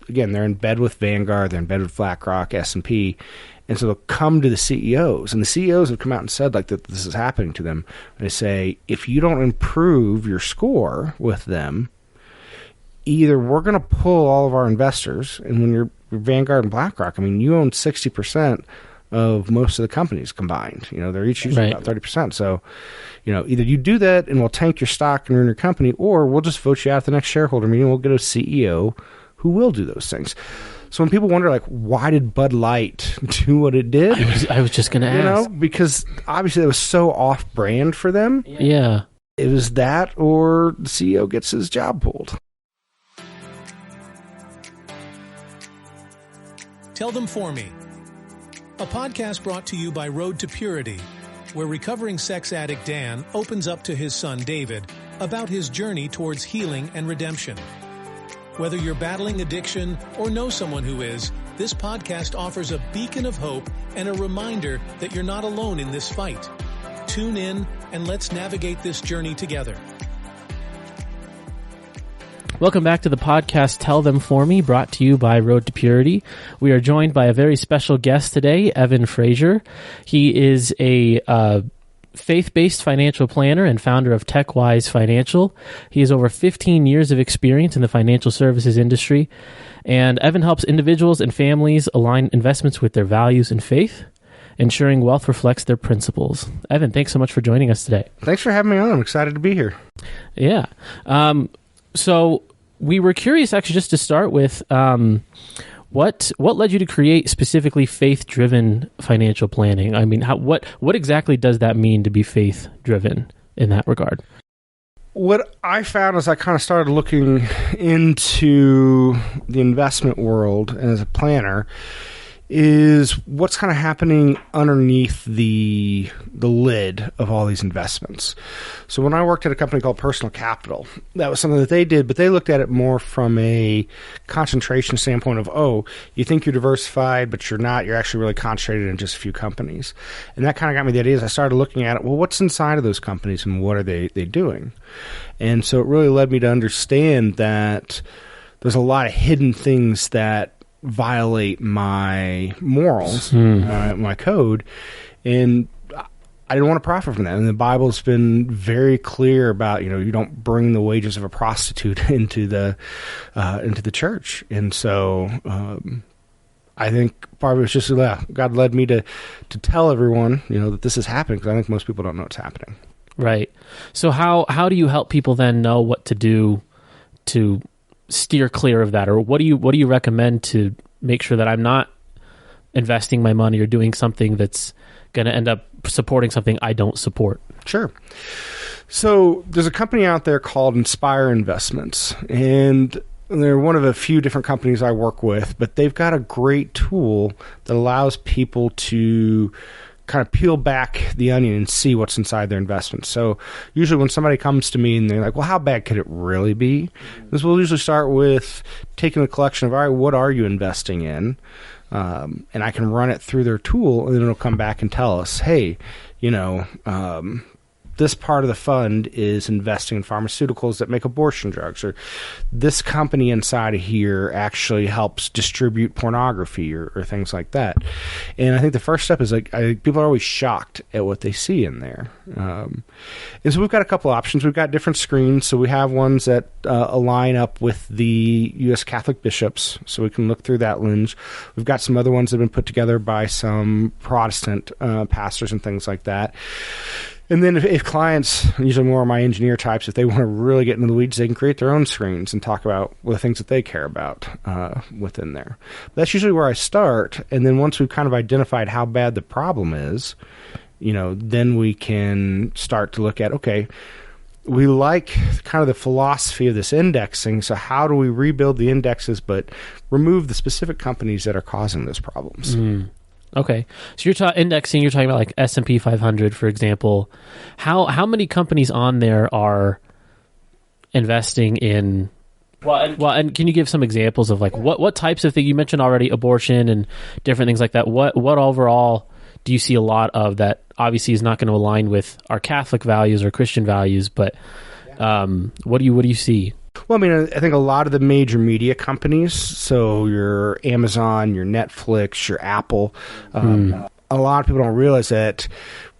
again, they're in bed with Vanguard, they're in bed with BlackRock, S&P, and so they'll come to the CEOs, and the CEOs have come out and said like that this is happening to them. They say, if you don't improve your score with them, either we're going to pull all of our investors, and when you're Vanguard and BlackRock, I mean, you own 60% of most of the companies combined. They're each using about 30%. So, either you do that and we'll tank your stock and ruin your company, or we'll just vote you out at the next shareholder meeting. We'll get a CEO who will do those things. So when people wonder, like, why did Bud Light do what it did? I was just going to ask. Because obviously it was so off-brand for them. Yeah. It was that, or the CEO gets his job pulled. Tell Them For Me, a podcast brought to you by Road to Purity, where recovering sex addict Dan opens up to his son David about his journey towards healing and redemption. Whether you're battling addiction or know someone who is, this podcast offers a beacon of hope and a reminder that you're not alone in this fight. Tune in and let's navigate this journey together. Welcome back to the podcast Tell Them For Me, brought to you by Road to Purity. We are joined by a very special guest today, Evan Frazier. He is a faith-based financial planner and founder of Tek Wise Financial. He has over 15 years of experience in the financial services industry, and Evan helps individuals and families align investments with their values and faith, ensuring wealth reflects their principles. Evan, thanks so much for joining us today. Thanks for having me on. I'm excited to be here. Yeah. So we were curious, actually, just to start with, what led you to create specifically faith-driven financial planning? I mean, what exactly does that mean to be faith-driven in that regard? What I found as I kind of started looking into the investment world and as a planner is what's kind of happening underneath the lid of all these investments. So when I worked at a company called Personal Capital, that was something that they did, but they looked at it more from a concentration standpoint of, you think you're diversified, but you're not. You're actually really concentrated in just a few companies. And that kind of got me the idea as I started looking at it, well, what's inside of those companies and what are they doing? And so it really led me to understand that there's a lot of hidden things that violate my morals, my code, and I didn't want to profit from that. And the Bible's been very clear about, you don't bring the wages of a prostitute into the church. And so I think part of it was just God led me to tell everyone, that this is happening, because I think most people don't know it's happening. Right. So how do you help people then know what to do to steer clear of that? Or what do you recommend to make sure that I'm not investing my money or doing something that's going to end up supporting something I don't support? Sure. So there's a company out there called Inspire Investments, and they're one of a few different companies I work with, but they've got a great tool that allows people to kind of peel back the onion and see what's inside their investments. So usually when somebody comes to me and they're like, well, how bad could it really be? This will usually start with taking a collection of, all right, what are you investing in? And I can run it through their tool, and then it'll come back and tell us, hey, this part of the fund is investing in pharmaceuticals that make abortion drugs, or this company inside of here actually helps distribute pornography or things like that. And I think the first step is people are always shocked at what they see in there. And so we've got a couple options. We've got different screens. So we have ones that align up with the U.S. Catholic bishops, so we can look through that lens. We've got some other ones that have been put together by some Protestant pastors and things like that. And then if clients, usually more of my engineer types, if they want to really get into the weeds, they can create their own screens and talk about the things that they care about within there. But that's usually where I start. And then once we've kind of identified how bad the problem is, then we can start to look at, okay, we like kind of the philosophy of this indexing. So how do we rebuild the indexes but remove the specific companies that are causing those problems? Okay. So you're indexing, you're talking about like S&P 500, for example. How many companies on there are investing in... Well, and can you give some examples of like what types of things? You mentioned already abortion and different things like that. What overall do you see a lot of that obviously is not going to align with our Catholic values or Christian values, but what do you see? Well, I mean, I think a lot of the major media companies, so your Amazon, your Netflix, your Apple, a lot of people don't realize that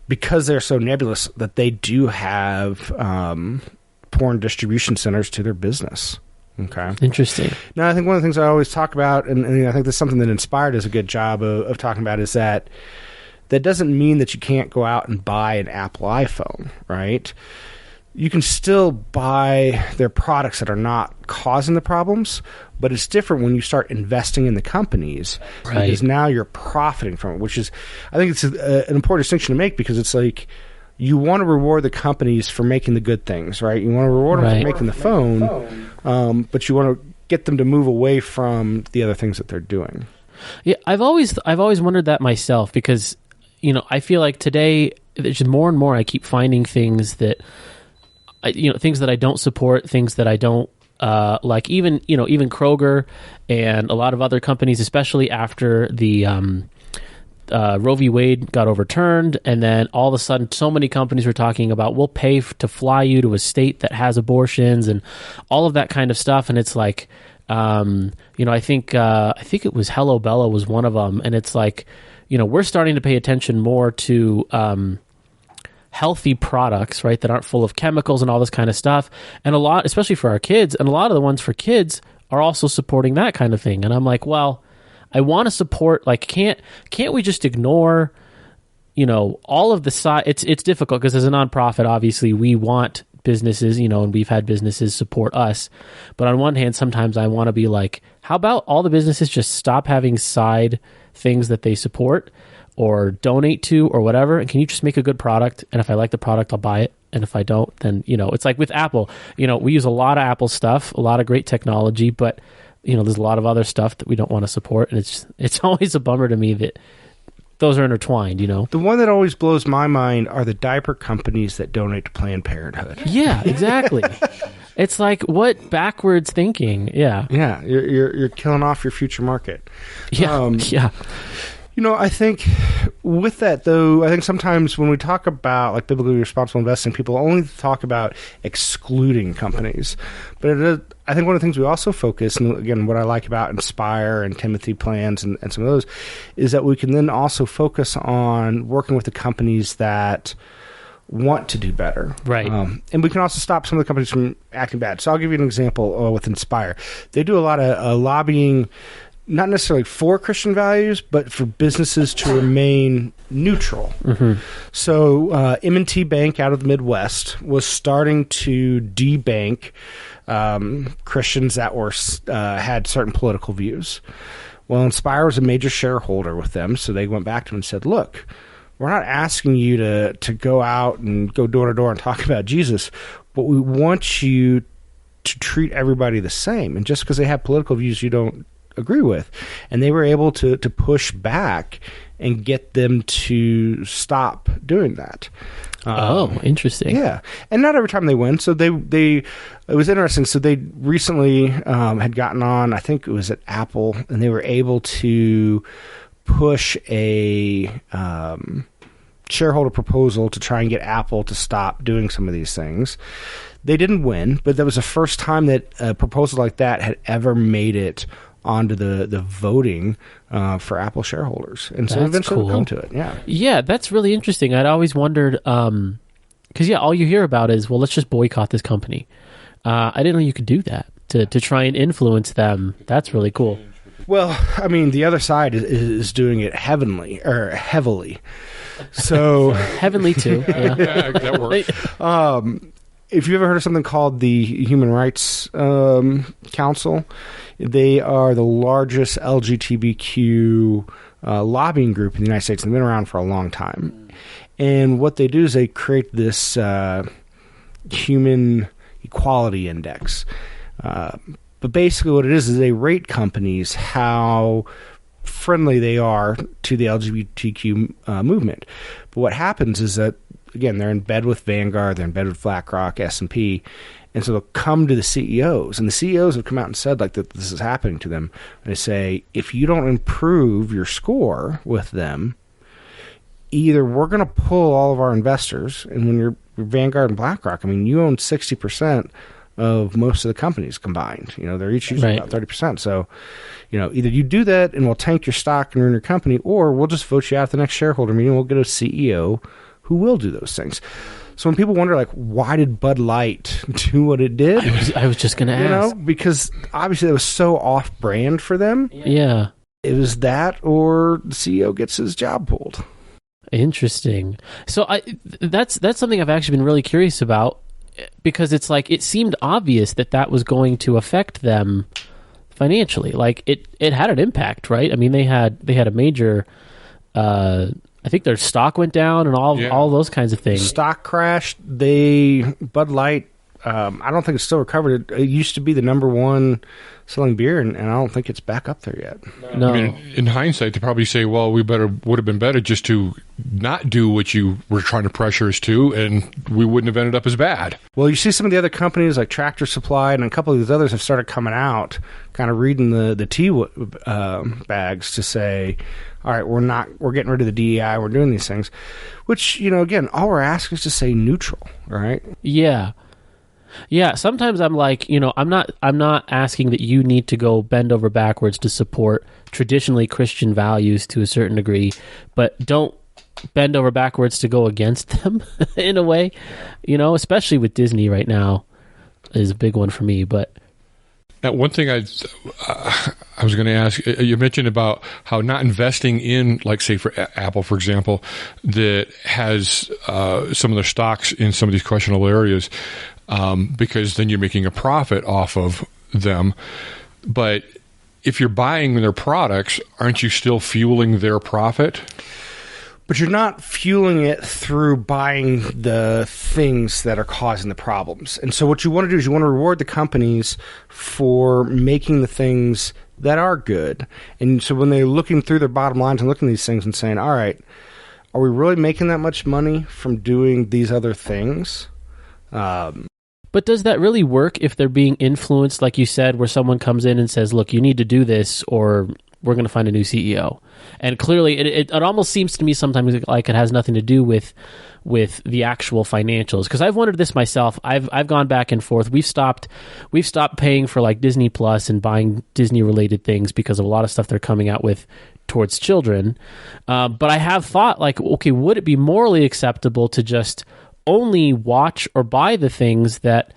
because they're so nebulous that they do have porn distribution centers to their business. Okay. Interesting. Now, I think one of the things I always talk about, and I think that's something that Inspired does a good job of talking about, is that doesn't mean that you can't go out and buy an Apple iPhone, right? You can still buy their products that are not causing the problems, but it's different when you start investing in the companies, right? Because now you're profiting from it, which is, I think it's an important distinction to make, because it's like you want to reward the companies for making the good things, right? You want to reward them for making the phone, but you want to get them to move away from the other things that they're doing. Yeah, I've always wondered that myself, because I feel like today there's more and more I keep finding things that things that I don't support, things that I don't like. Even Kroger and a lot of other companies, especially after the Roe v. Wade got overturned, and then all of a sudden, so many companies were talking about, we'll pay to fly you to a state that has abortions and all of that kind of stuff. And it's like, I think it was Hello Bella was one of them, and it's like, we're starting to pay attention more to healthy products, right, that aren't full of chemicals and all this kind of stuff. And a lot, especially for our kids, and a lot of the ones for kids are also supporting that kind of thing. And I'm like, well, I want to support, like, can't we just ignore, all of the side? It's difficult because as a nonprofit, obviously we want businesses, and we've had businesses support us. But on one hand, sometimes I want to be like, how about all the businesses just stop having side things that they support or donate to or whatever, and can you just make a good product? And if I like the product, I'll buy it. And if I don't, then, it's like with Apple, we use a lot of Apple stuff, a lot of great technology, but, there's a lot of other stuff that we don't want to support. And it's always a bummer to me that those are intertwined, The one that always blows my mind are the diaper companies that donate to Planned Parenthood. Yeah, exactly. It's like, what backwards thinking? Yeah. Yeah, you're killing off your future market. Yeah, yeah. I think with that, though, I think sometimes when we talk about like biblically responsible investing, people only talk about excluding companies. But I think one of the things we also focus, and again, what I like about Inspire and Timothy Plans and some of those, is that we can then also focus on working with the companies that want to do better. Right. And we can also stop some of the companies from acting bad. So I'll give you an example with Inspire. They do a lot of lobbying, not necessarily for Christian values, but for businesses to remain neutral. Mm-hmm. So M&T Bank out of the Midwest was starting to debank Christians that were had certain political views. Well, Inspire was a major shareholder with them, so they went back to them and said, look, we're not asking you to go out and go door to door and talk about Jesus, but we want you to treat everybody the same. And just because they have political views you don't agree with. And they were able to push back and get them to stop doing that. Interesting. Yeah. And not every time they win. So it was interesting. So they recently had gotten on, I think it was at Apple, and they were able to push a shareholder proposal to try and get Apple to stop doing some of these things. They didn't win, but that was the first time that a proposal like that had ever made it onto the voting for Apple shareholders. And so eventually we'll come to it. Yeah. Yeah, that's really interesting. I'd always wondered, because all you hear about is, well, let's just boycott this company. I didn't know you could do that to try and influence them. That's really cool. Well, I mean, the other side is doing it heavily. So heavenly too. Yeah, that works. If you ever heard of something called the Human Rights Council, they are the largest LGBTQ lobbying group in the United States, and they've been around for a long time. And what they do is they create this human equality index. But basically what it is they rate companies how friendly they are to the LGBTQ movement. But what happens is that, again, they're in bed with Vanguard, they're in bed with BlackRock, S&P, and so they'll come to the CEOs, and the CEOs have come out and said like that this is happening to them. And they say, if you don't improve your score with them, either we're going to pull all of our investors, and when you're Vanguard and BlackRock, I mean, you own 60% of most of the companies combined. They're each using about 30%. So, either you do that and we'll tank your stock and ruin your company, or we'll just vote you out at the next shareholder meeting. We'll get a CEO who will do those things. So when people wonder, like, why did Bud Light do what it did? I was just going to ask. Because obviously it was so off-brand for them. Yeah. It was that, or the CEO gets his job pulled. Interesting. So that's something I've actually been really curious about, because it's like it seemed obvious that was going to affect them financially. Like it had an impact, right? I mean, they had a major. I think their stock went down and all those kinds of things. Stock crashed. Bud Light. I don't think it's still recovered. It used to be the number one selling beer, and I don't think it's back up there yet. No. I mean, in hindsight, they probably say, well, would have been better just to not do what you were trying to pressure us to, and we wouldn't have ended up as bad. Well, you see some of the other companies like Tractor Supply and a couple of these others have started coming out, kind of reading the tea bags to say, all right, we're getting rid of the DEI, we're doing these things, which, again, all we're asking is to say neutral, right? Yeah. Yeah, sometimes I'm like, I'm not asking that you need to go bend over backwards to support traditionally Christian values to a certain degree, but don't bend over backwards to go against them in a way, especially with Disney right now is a big one for me. But now, one thing I was going to ask, you mentioned about how not investing in, like, say, for Apple, for example, that has some of their stocks in some of these questionable areas, because then you're making a profit off of them. But if you're buying their products, aren't you still fueling their profit? But you're not fueling it through buying the things that are causing the problems. And so what you want to do is you want to reward the companies for making the things that are good. And so when they're looking through their bottom lines and looking at these things and saying, all right, are we really making that much money from doing these other things? But does that really work if they're being influenced, like you said, where someone comes in and says, look, you need to do this or we're going to find a new CEO? And clearly it almost seems to me sometimes like it has nothing to do with the actual financials. Because I've wondered this myself. I've gone back and forth. We've stopped paying for like Disney Plus and buying Disney related things because of a lot of stuff they're coming out with towards children. But I have thought, like, okay, would it be morally acceptable to just only watch or buy the things that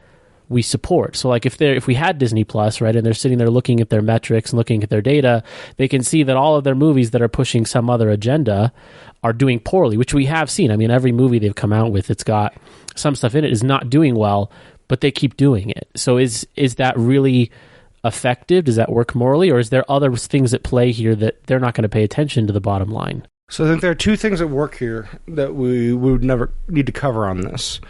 we support? So like if we had Disney Plus, right, and they're sitting there looking at their metrics and looking at their data, they can see that all of their movies that are pushing some other agenda are doing poorly, which we have seen. I mean, every movie they've come out with, it's got some stuff in it is not doing well, but they keep doing it. So is that really effective? Does that work morally? Or is there other things at play here that they're not going to pay attention to the bottom line? So I think there are two things at work here that we would never need to cover on this.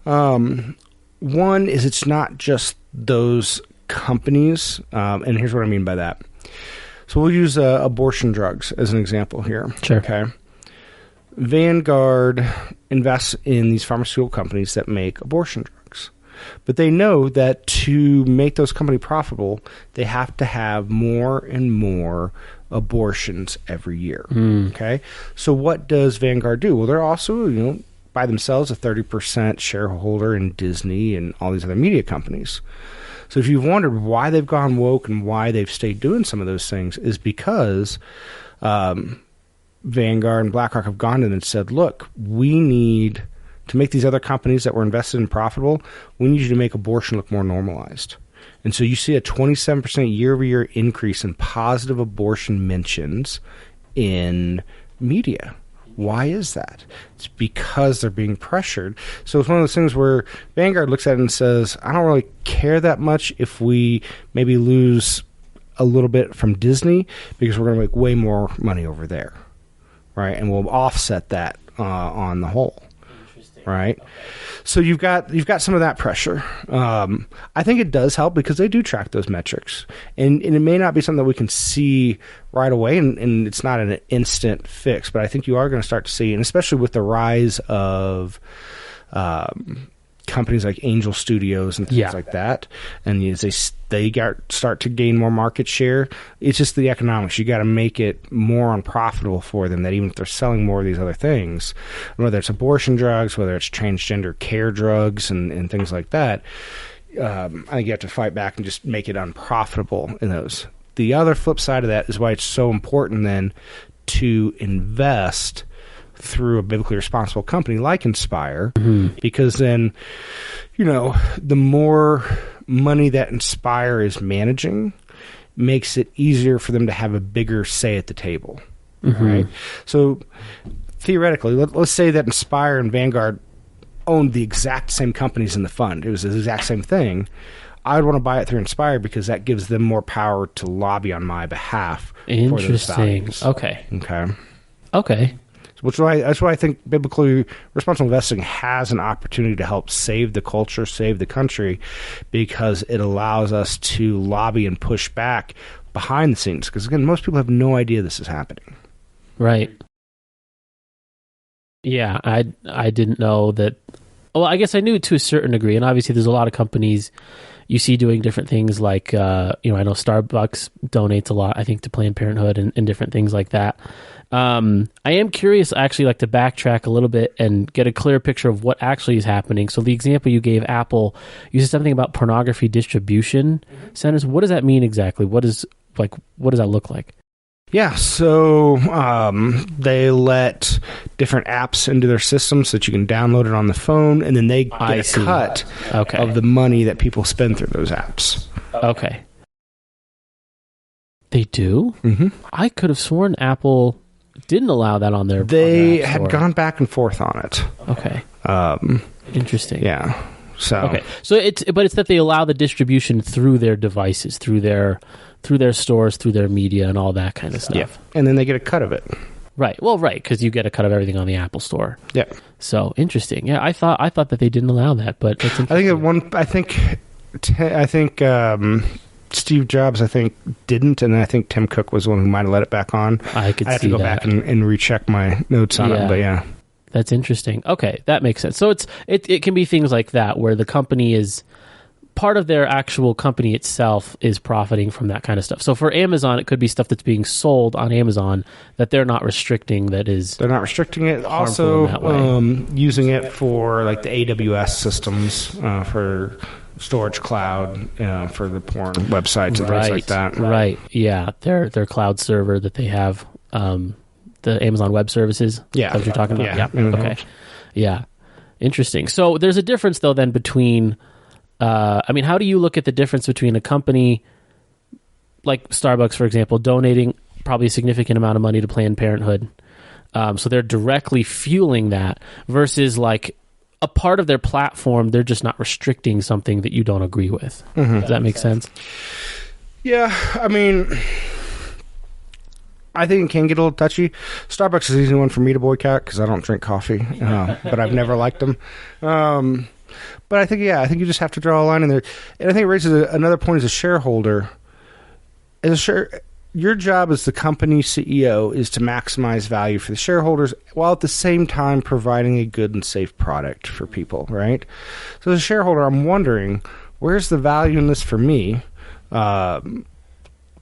One is it's not just those companies, and here's what I mean by that. So we'll use abortion drugs as an example here. Sure. Okay. Vanguard invests in these pharmaceutical companies that make abortion drugs. But they know that to make those companies profitable, they have to have more and more abortions every year. Okay. So what does Vanguard do? Well, they're also, by themselves a 30% shareholder in Disney and all these other media companies. So if you've wondered why they've gone woke and why they've stayed doing some of those things, is because Vanguard and BlackRock have gone in and said, look, we need to make these other companies that were invested in profitable, we need you to make abortion look more normalized. And so you see a 27% year-over-year increase in positive abortion mentions in media. Why is that? It's because they're being pressured. So it's one of those things where Vanguard looks at it and says, I don't really care that much if we maybe lose a little bit from Disney because we're going to make way more money over there, right? And we'll offset that on the whole. Right, so you've got some of that pressure. I think it does help because they do track those metrics, and it may not be something that we can see right away, and it's not an instant fix. But I think you are going to start to see, and especially with the rise of companies like Angel Studios and things like that, and as they start to gain more market share, it's just the economics. You got to make it more unprofitable for them, that even if they're selling more of these other things, whether it's abortion drugs, whether it's transgender care drugs and things like that, I think you have to fight back and just make it unprofitable in those. The other flip side of that is why it's so important then to invest through a biblically responsible company like Inspire, because then, the more money that Inspire is managing makes it easier for them to have a bigger say at the table, right? So theoretically, let's say that Inspire and Vanguard owned the exact same companies in the fund. It was the exact same thing. I would want to buy it through Inspire because that gives them more power to lobby on my behalf. Interesting. For those values. Okay. That's why I think biblically responsible investing has an opportunity to help save the culture, save the country, because it allows us to lobby and push back behind the scenes. Because again, most people have no idea this is happening. Right. Yeah, I didn't know that. Well, I guess I knew it to a certain degree, and obviously there's a lot of companies you see doing different things like, I know Starbucks donates a lot, I think, to Planned Parenthood and different things like that. I am curious, actually, like to backtrack a little bit and get a clear picture of what actually is happening. So the example you gave, Apple, you said something about pornography distribution centers. What does that mean exactly? What does that look like? Yeah, so they let different apps into their system so that you can download it on the phone, and then they get a cut of the money that people spend through those apps. Okay. They do? Mm-hmm. I could have sworn Apple didn't allow that on their They had gone back and forth on it. Okay. Interesting. Yeah. So okay. So it's that they allow the distribution through their devices, through their stores, through their media, and all that kind of stuff. Yeah. And then they get a cut of it. Right. Well, right, because you get a cut of everything on the Apple Store. Yeah. So interesting. Yeah, I thought that they didn't allow that, but it's interesting. I think Steve Jobs, didn't, and I think Tim Cook was the one who might have let it back on. I could see that. I have to go back and recheck my notes on it, but yeah. That's interesting. Okay, that makes sense. So it can be things like that where the company is part of their actual company itself is profiting from that kind of stuff. So for Amazon, it could be stuff that's being sold on Amazon that they're not restricting. They're not restricting it. Also, using it for like the AWS systems for storage cloud for the porn websites and things like that. Right. Yeah. Their cloud server that they have. The Amazon Web Services? Yeah. That's what you're talking about? Yeah. Mm-hmm. Okay. Yeah. Interesting. So there's a difference, though, then between... how do you look at the difference between a company like Starbucks, for example, donating probably a significant amount of money to Planned Parenthood, so they're directly fueling that, versus like a part of their platform, they're just not restricting something that you don't agree with. Mm-hmm. Does that make sense? Yeah. I think it can get a little touchy. Starbucks is an easy one for me to boycott because I don't drink coffee, but I've never liked them. But I think you just have to draw a line in there. And I think it raises another point as a shareholder. Your job as the company CEO is to maximize value for the shareholders while at the same time providing a good and safe product for people, right? So as a shareholder, I'm wondering, where's the value in this for me?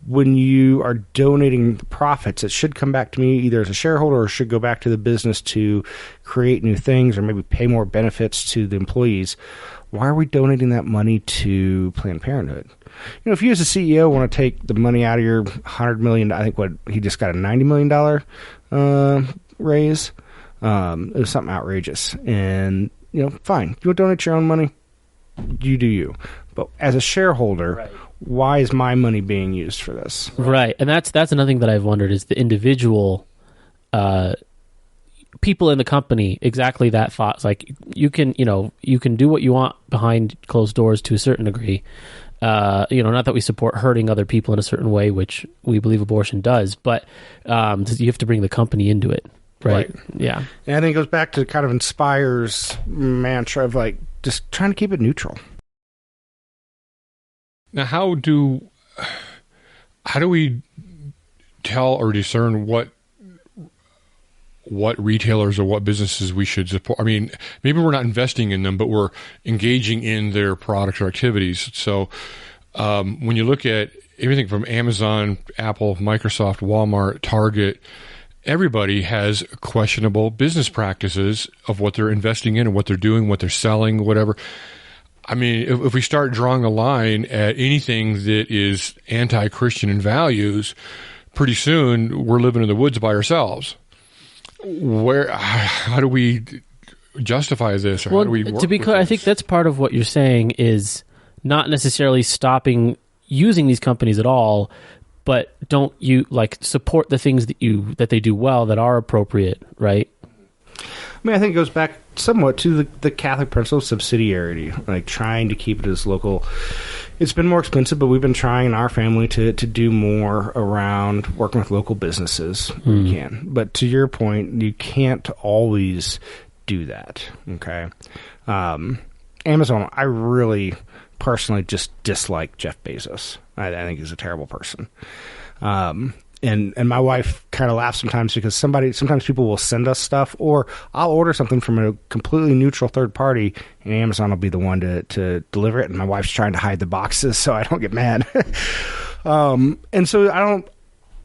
When you are donating profits, it should come back to me either as a shareholder or should go back to the business to create new things or maybe pay more benefits to the employees. Why are we donating that money to Planned Parenthood? If you as a CEO want to take the money out of your $100 million, I think he just got a $90 million raise. It was something outrageous. And, fine. You want to donate your own money? You do you. But as a shareholder... Right. Why is my money being used for this? Right, and that's another thing that I've wondered is the individual people in the company. Exactly that thought. It's like you can do what you want behind closed doors to a certain degree. Not that we support hurting other people in a certain way, which we believe abortion does, but you have to bring the company into it. Right. Yeah. And I think it goes back to kind of Inspire's mantra of like just trying to keep it neutral. Now, how do we tell or discern what retailers or what businesses we should support? Maybe we're not investing in them, but we're engaging in their products or activities. So when you look at everything from Amazon, Apple, Microsoft, Walmart, Target, everybody has questionable business practices of what they're investing in and what they're doing, what they're selling, whatever. I mean, if we start drawing a line at anything that is anti-Christian in values, pretty soon we're living in the woods by ourselves. How do we justify this? Or how do we work to be clear, I think that's part of what you're saying is not necessarily stopping using these companies at all, but don't you support the things that they do well that are appropriate, right? I mean, I think it goes back somewhat to the Catholic principle of subsidiarity, like trying to keep it as local. It's been more expensive, but we've been trying in our family to do more around working with local businesses. We can. But to your point, you can't always do that, okay? Amazon, I really personally just dislike Jeff Bezos. I think he's a terrible person. And my wife kind of laughs sometimes because sometimes people will send us stuff, or I'll order something from a completely neutral third party, and Amazon will be the one to deliver it, and my wife's trying to hide the boxes so I don't get mad. And so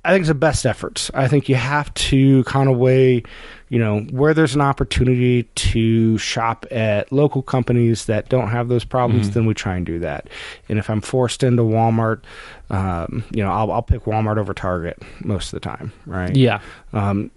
I think it's the best efforts. I think you have to kind of weigh, where there's an opportunity to shop at local companies that don't have those problems, then we try and do that. And if I'm forced into Walmart, I'll pick Walmart over Target most of the time, right? Yeah.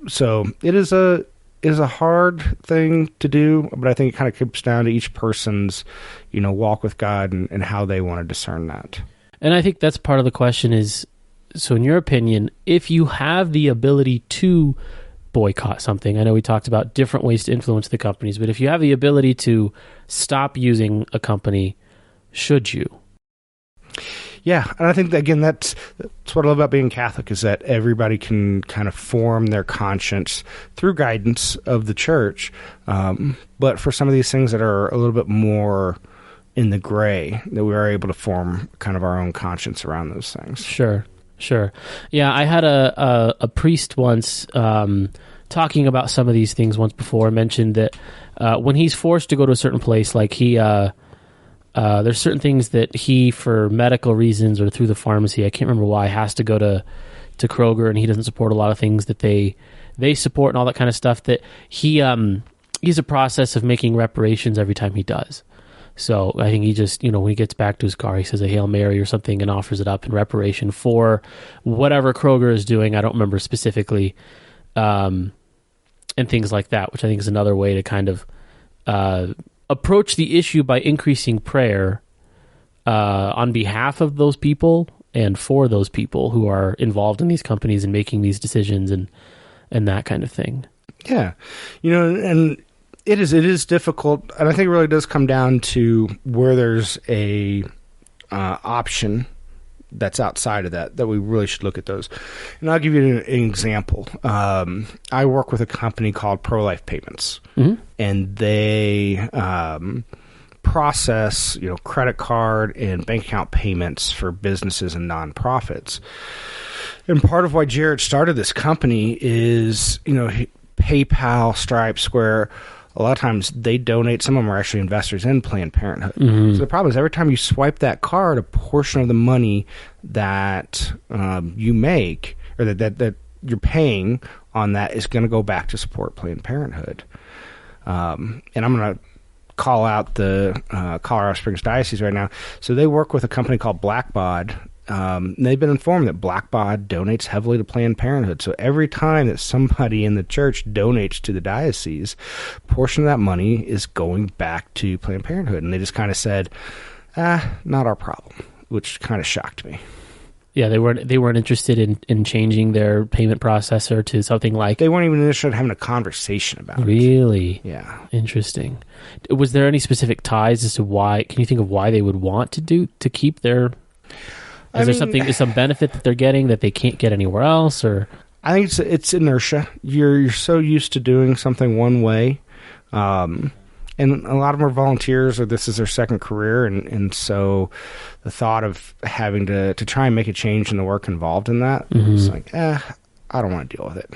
So it is a hard thing to do, but I think it kind of comes down to each person's, walk with God and how they want to discern that. And I think that's part of the question is, so in your opinion, if you have the ability to boycott something, I know we talked about different ways to influence the companies, but if you have the ability to stop using a company, should you? Yeah, and I think that, again, that's what I love about being Catholic, is that everybody can kind of form their conscience through guidance of the church. But for some of these things that are a little bit more in the gray, that we are able to form kind of our own conscience around those things. Sure. Yeah, I had a priest once talking about some of these things once before, mentioned that when he's forced to go to a certain place, like there's certain things that he, for medical reasons or through the pharmacy, I can't remember why, has to go to Kroger, and he doesn't support a lot of things that they support and all that kind of stuff, that he's a process of making reparations every time he does. So I think he just, when he gets back to his car, he says a Hail Mary or something and offers it up in reparation for whatever Kroger is doing. I don't remember specifically, and things like that, which I think is another way to kind of approach the issue by increasing prayer on behalf of those people and for those people who are involved in these companies and making these decisions and that kind of thing. Yeah. And it is difficult, and I think it really does come down to where there's a option that's outside of that we really should look at those. And I'll give you an example. I work with a company called Pro-Life Payments, and they process credit card and bank account payments for businesses and nonprofits. And part of why Jared started this company is PayPal, Stripe, Square. A lot of times they donate. Some of them are actually investors in Planned Parenthood. So the problem is every time you swipe that card, a portion of the money that you make or that you're paying on that is going to go back to support Planned Parenthood. And I'm going to call out the Colorado Springs Diocese right now. So they work with a company called Blackbaud. They've been informed that Blackbaud donates heavily to Planned Parenthood. So every time that somebody in the church donates to the diocese, a portion of that money is going back to Planned Parenthood. And they just kind of said, not our problem, which kind of shocked me. Yeah, they weren't interested in changing their payment processor to something like... They weren't even interested in having a conversation about it. Really? Yeah. Interesting. Was there any specific ties as to why... Can you think of why they would want to keep their... Is some benefit that they're getting that they can't get anywhere else, or? I think it's inertia. You're so used to doing something one way, and a lot of them are volunteers, or this is their second career, and so the thought of having to try and make a change in the work involved in that, it's like, I don't want to deal with it.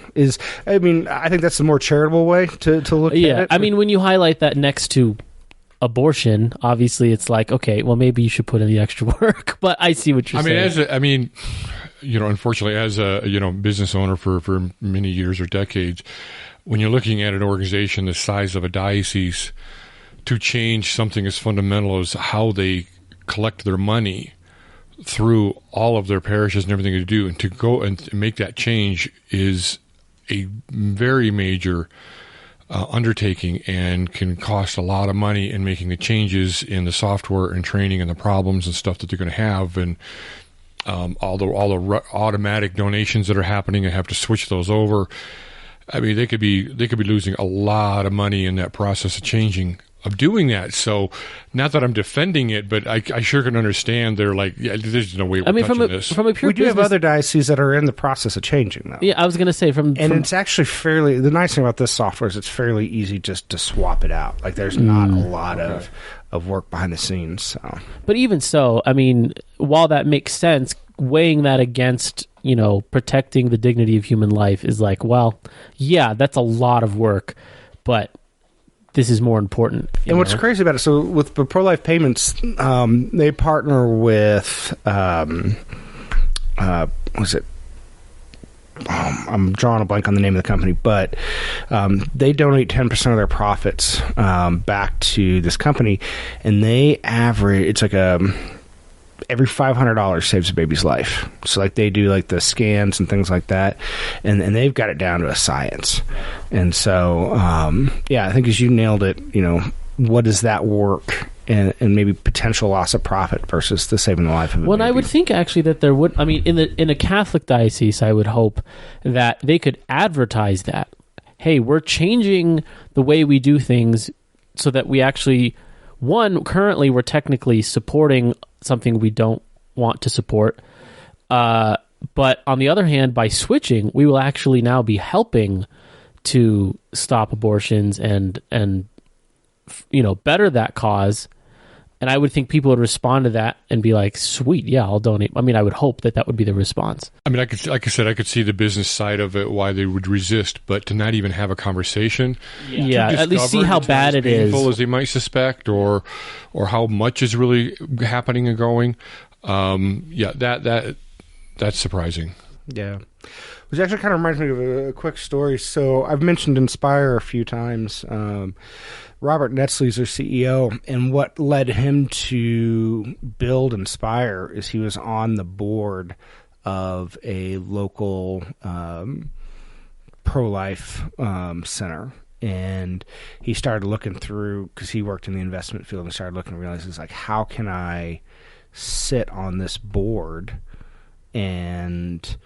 I think that's the more charitable way to look at it. Yeah, I mean, when you highlight that next to abortion, obviously it's like, okay, well, maybe you should put in the extra work, but I see what you're saying. Unfortunately, as a business owner for many years or decades, when you're looking at an organization the size of a diocese, to change something as fundamental as how they collect their money through all of their parishes and everything to do, and to go and make that change is a very major undertaking and can cost a lot of money in making the changes in the software and training and the problems and stuff that they're going to have, and all the automatic donations that are happening and have to switch those over. I mean, they could be losing a lot of money in that process of doing that. So, not that I'm defending it, but I sure can understand. They're like, yeah, there's no way we're touching this. From a pure we do have other dioceses that are in the process of changing, though. Yeah, I was going to say it's actually fairly. The nice thing about this software is it's fairly easy just to swap it out. Like, there's not a lot of work behind the scenes. So, but even so, I mean, while that makes sense, weighing that against protecting the dignity of human life is like, well, yeah, that's a lot of work, but this is more important. And what's crazy about it, so with the pro-life payments, they partner with, was it? I'm drawing a blank on the name of the company, but they donate 10% of their profits back to this company, and they average, it's like every $500 saves a baby's life. So like they do like the scans and things like that, and they've got it down to a science. And so I think as you nailed it, what does that work and maybe potential loss of profit versus the saving the life of a baby? I would think actually that there would, I mean, in a Catholic diocese, I would hope that they could advertise that, hey, we're changing the way we do things so that we actually, currently we're technically supporting something we don't want to support. But on the other hand, by switching, we will actually now be helping to stop abortions and better that cause. And I would think people would respond to that and be like, sweet, yeah, I'll donate. I mean, I would hope that would be the response. I mean, like I said, I could see the business side of it, why they would resist, but to not even have a conversation. Yeah, at least see how bad it is. As they might suspect, or how much is really happening and going. That's surprising. Yeah. Which actually kind of reminds me of a quick story. So I've mentioned Inspire a few times. Robert Netzley's their CEO, and what led him to build Inspire is he was on the board of a local pro-life center. And he started looking through, because he worked in the investment field, and started looking and realized, like, how can I sit on this board and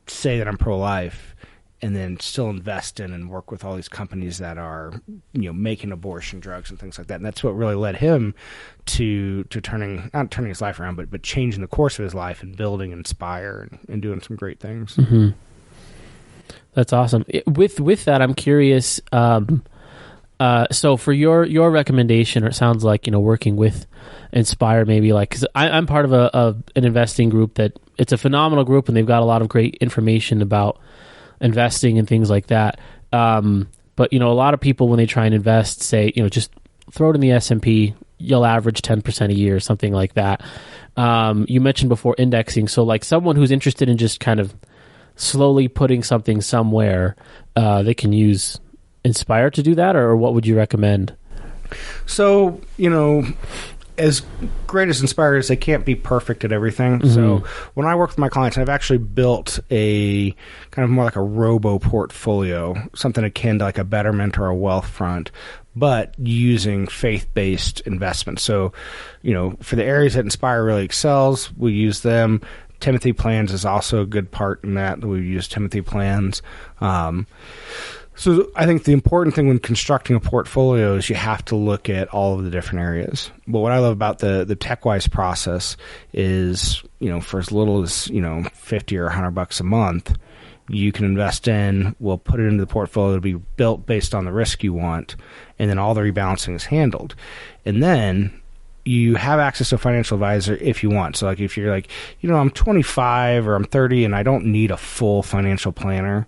say that I'm pro-life and then still invest in and work with all these companies that are, making abortion drugs and things like that. And that's what really led him to not turning his life around, but changing the course of his life and building Inspire and doing some great things. Mm-hmm. That's awesome. With that, I'm curious. So for your recommendation, or it sounds like, working with Inspire, maybe because I'm part of an investing group that it's a phenomenal group, and they've got a lot of great information about investing and things like that. But a lot of people, when they try and invest, say, just throw it in the S&P, you'll average 10% a year, something like that. You mentioned before indexing. So like someone who's interested in just kind of slowly putting something somewhere, they can use Inspire to do that, or what would you recommend? So, as great as Inspire is, they can't be perfect at everything. Mm-hmm. So when I work with my clients, I've actually built a kind of more like a robo portfolio, something akin to like a Betterment or a Wealthfront, but using faith-based investments. So, for the areas that Inspire really excels, we use them. Timothy Plans is also a good part in that. We use Timothy Plans. So I think the important thing when constructing a portfolio is you have to look at all of the different areas. But what I love about the Tek Wise process is, for as little as, $50 or $100 a month, you can invest in, we'll put it into the portfolio to be built based on the risk you want, and then all the rebalancing is handled. And then you have access to a financial advisor if you want. So like if you're like, I'm 25 or I'm 30 and I don't need a full financial planner,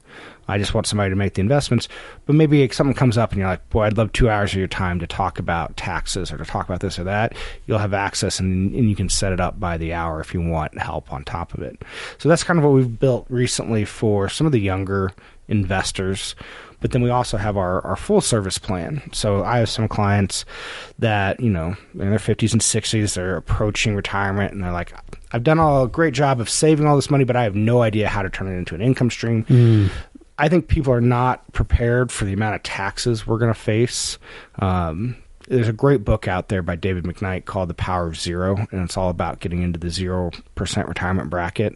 I just want somebody to make the investments. But maybe something comes up and you're like, boy, I'd love 2 hours of your time to talk about taxes or to talk about this or that. You'll have access and you can set it up by the hour if you want help on top of it. So that's kind of what we've built recently for some of the younger investors. But then we also have our full service plan. So I have some clients that, in their 50s and 60s, they're approaching retirement and they're like, I've done a great job of saving all this money, but I have no idea how to turn it into an income stream. I think people are not prepared for the amount of taxes we're going to face. There's a great book out there by David McKnight called The Power of Zero, and it's all about getting into the 0% retirement bracket.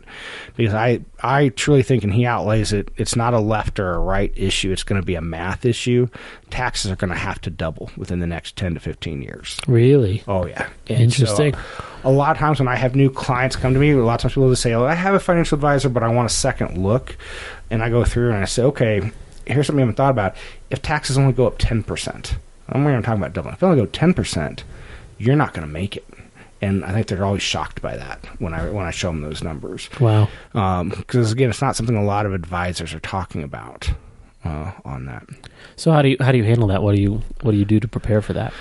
Because I truly think, and he outlays it, it's not a left or a right issue. It's going to be a math issue. Taxes are going to have to double within the next 10 to 15 years. Really? Oh, yeah. Interesting. So, a lot of times when I have new clients come to me, a lot of times people will say, I have a financial advisor, but I want a second look. And I go through and I say, okay, here's something I haven't thought about. If taxes only go up 10%, I'm not even talking about doubling. If they only go 10%, you're not going to make it. And I think they're always shocked by that when I show them those numbers. Wow. Because, again, it's not something a lot of advisors are talking about on that. So how do you handle that? What do you do to prepare for that?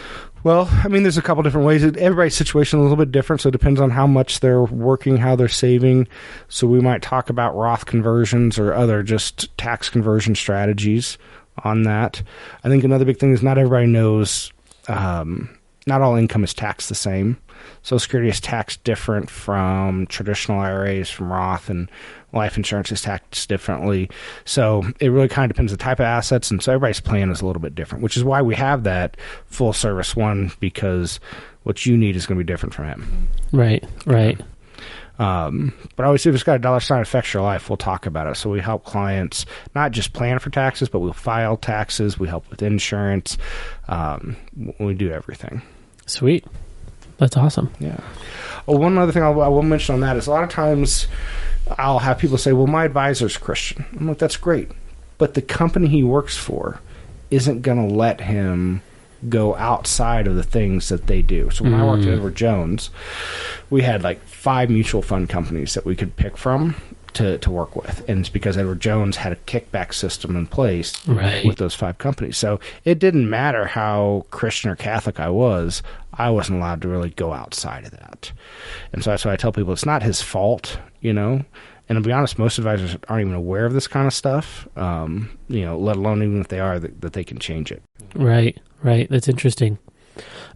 Well, there's a couple different ways. Everybody's situation is a little bit different, so it depends on how much they're working, how they're saving. So we might talk about Roth conversions or other just tax conversion strategies on that. I think another big thing is not everybody knows not all income is taxed the same. Social Security is taxed different from traditional IRAs, from Roth, and life insurance is taxed differently. So it really kind of depends on the type of assets, and so everybody's plan is a little bit different, which is why we have that full service one, because what you need is going to be different from him. Right. But I always say if it's got a dollar sign affects your life, we'll talk about it. So we help clients not just plan for taxes, but we'll file taxes. We help with insurance. We do everything. Sweet. That's awesome. Yeah. Oh, one other thing I will mention on that is a lot of times I'll have people say, well, my advisor's Christian. I'm like, that's great. But the company he works for isn't going to let him go outside of the things that they do. So when I worked at Edward Jones, we had like 5 mutual fund companies that we could pick from to work with. And it's because Edward Jones had a kickback system in place with those 5 companies. So it didn't matter how Christian or Catholic I wasn't allowed to really go outside of that. And so that's why I tell people it's not his fault, And to be honest, most advisors aren't even aware of this kind of stuff, let alone even if they are, that they can change it. Right. That's interesting.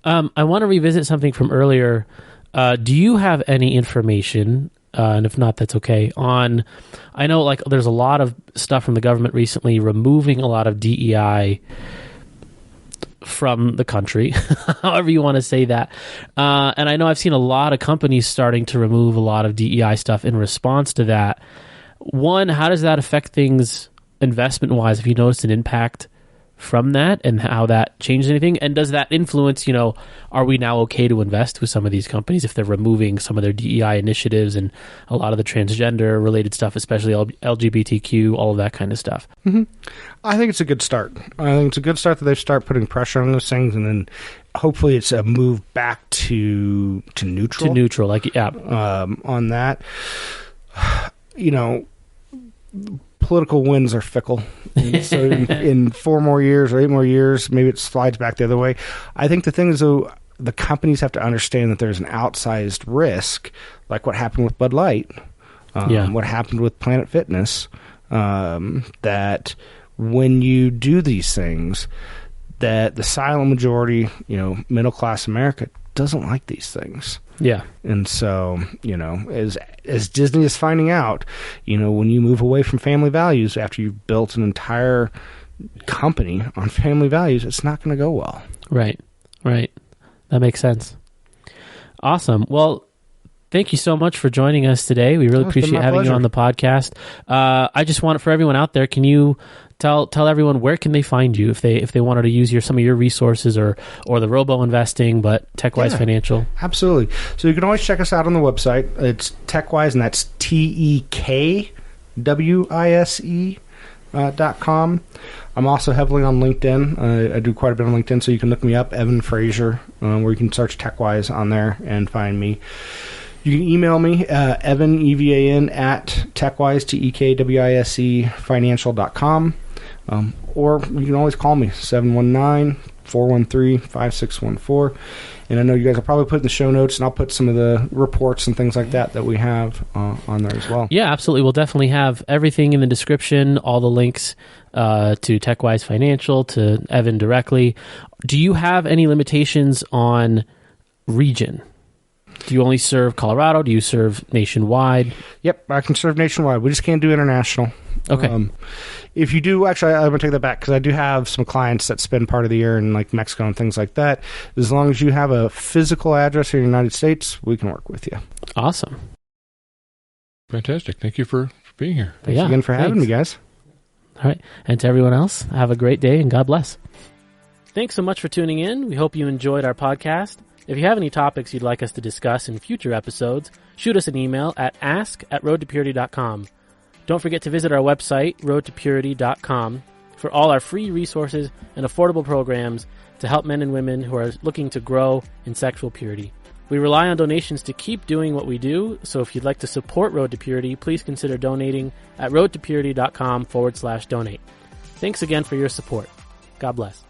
I want to revisit something from earlier. Do you have any information, and if not, that's okay, I know there's a lot of stuff from the government recently removing a lot of DEI from the country, however you want to say that. And I know I've seen a lot of companies starting to remove a lot of DEI stuff in response to that. One, how does that affect things investment-wise? Have you noticed an impact from that and how that changed anything? And does that influence, are we now okay to invest with some of these companies if they're removing some of their DEI initiatives and a lot of the transgender related stuff, especially LGBTQ, all of that kind of stuff? Mm-hmm. I think it's a good start. I think it's a good start that they start putting pressure on those things, and then hopefully it's a move back to neutral. To neutral, on that. Political winds are fickle. So in 4 more years or 8 more years, maybe it slides back the other way. I think the thing is, though, the companies have to understand that there's an outsized risk, like what happened with Bud Light, what happened with Planet Fitness, that when you do these things, that the silent majority, middle-class America doesn't like these things. Yeah. And so, as Disney is finding out, when you move away from family values after you've built an entire company on family values, it's not going to go well. Right. That makes sense. Awesome. Well, thank you so much for joining us today. We really appreciate having you on the podcast. I just want, for everyone out there, can you tell everyone where can they find you if they wanted to use some of your resources or the robo investing, but Tek Wise Financial? Absolutely. So you can always check us out on the website. It's Tek Wise, and that's TEKWISE.com. I'm also heavily on LinkedIn. I do quite a bit on LinkedIn, so you can look me up, Evan Frazier, where you can search Tek Wise on there and find me. You can email me, Evan, EVAN, at tekwise, TEKWISE, financial.com. Or you can always call me, 719-413-5614. And I know you guys will probably put in the show notes, and I'll put some of the reports and things like that we have on there as well. Yeah, absolutely. We'll definitely have everything in the description, all the links to Tek Wise Financial, to Evan directly. Do you have any limitations on region? Do you only serve Colorado? Do you serve nationwide? Yep, I can serve nationwide. We just can't do international. Okay. If you do, actually, I'm going to take that back because I do have some clients that spend part of the year in like Mexico and things like that. As long as you have a physical address in the United States, we can work with you. Awesome. Fantastic. Thank you for being here. Thanks again for having me, guys. All right. And to everyone else, have a great day and God bless. Thanks so much for tuning in. We hope you enjoyed our podcast. If you have any topics you'd like us to discuss in future episodes, shoot us an email at ask@roadtopurity.com. Don't forget to visit our website, roadtopurity.com, for all our free resources and affordable programs to help men and women who are looking to grow in sexual purity. We rely on donations to keep doing what we do, so if you'd like to support Road to Purity, please consider donating at roadtopurity.com/donate. Thanks again for your support. God bless.